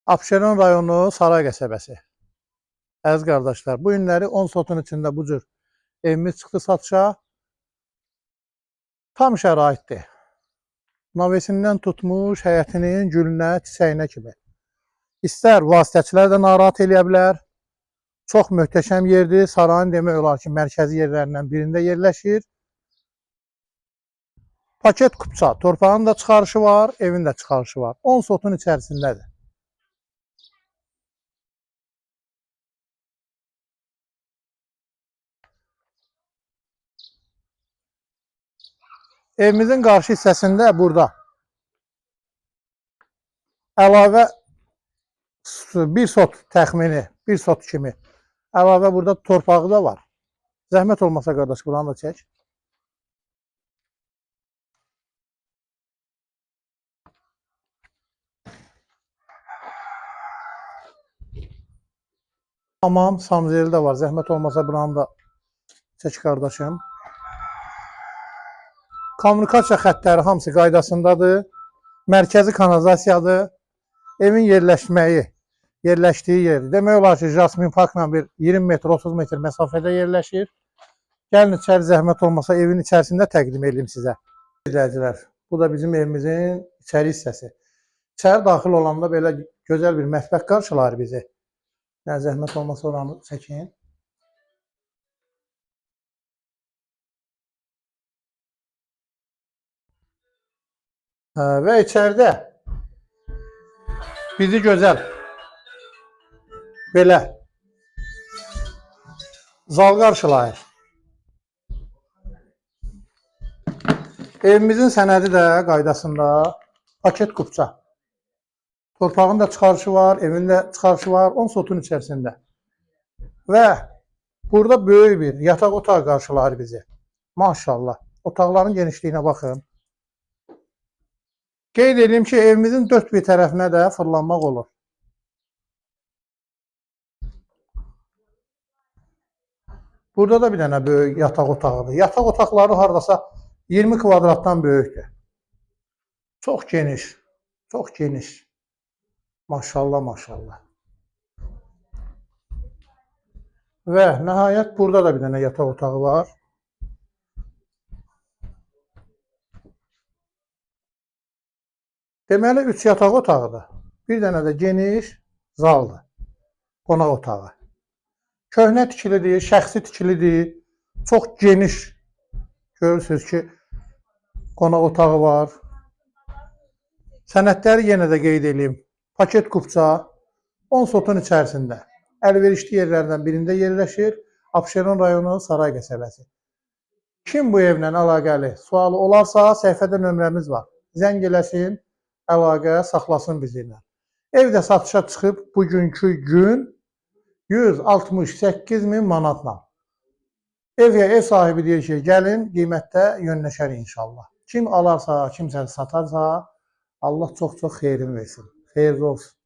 Abşeron rayonu Saray qəsəbəsi. Əziz qardaşlar, bu günləri 10 sotun içində bu cür evimiz çıxdı satışa. Tam şəraitdir. Navesindən tutmuş həyətinin gülünə, çiçəyinə kimi. İstər vasitəçilər də narahat eləyə bilər. Çox möhtəşəm yerdir. Sarayın demək olar ki, mərkəzi yerlərindən birində yerləşir. Paket kupça, torpağın da çıxarışı var, evin də çıxarışı var. 10 sotun içərisindədir. Evimizin qarşı hissəsində burada əlavə bir sot təxmini, bir sot kimi əlavə burada torpağı da var. Zəhmət olmasa qardaş, buranı da çək. Tamam, samzeli də var. Zəhmət olmasa buranı da çək qardaşım. Kommunikasiya xəttləri hamısı qaydasındadır. Mərkəzi kanalizasiyadır. Evin yerləşdiyi yer. Demək olar ki, Jasmin Parkla bir 20 metr, 30 metr məsafədə yerləşir. Gəlin içəri zəhmət olmasa evin içərisində təqdim edeyim sizə. İzləyicilər, bu da bizim evimizin içəri hissəsi. İçəri daxil olanda belə gözəl bir mətbəx qarşılar bizi. Yəni, zəhmət olmasa oranı çəkin. Və içəridə bizi gözəl belə zal qarşılayır. Evimizin sənədi də qaydasında paket kupça. Torpağın da çıxarışı var, evin də çıxarışı var, 10 sotun içərisində. Və burada böyük bir yataq otağı qarşılayır bizi. Maşallah. Otaqların genişliyinə baxın. Qeyd edeyim ki, evimizin dörd bir tərəfinə də fırlanmaq olur. Burada da bir dənə böyük yataq otağıdır. Yataq otaqları haradasa 20 kvadratdan böyükdür. Çox geniş, çox geniş. Maşallah, maşallah. Və nəhayət burada da bir dənə yataq otağı var. Deməli, 3 yataq otağıdır. Bir dənə də geniş zaldır. Qonaq otağı. Köhnə tikilidir, şəxsi tikilidir. Çox geniş. Görürsünüz ki, qonaq otağı var. Sənədləri yenə də qeyd edeyim. Paket kupça 10 sotun içərisində. Əlverişli yerlərdən birində yerləşir. Abşeron rayonu Saray qəsəbəsi. Kim bu evlə əlaqəli sualı olarsa, səhifədə nömrəmiz var. Zəng eləsin, əlaqə saxlasın bizimlə. Ev də satışa çıxıb bugünkü gün 168.000 manatla. Ev sahibi deyir ki, gəlin qiymətdə yönləşər inşallah. Kim alarsa, kimsə satarsa, Allah çox-çox xeyrini versin. Xeyirli olsun.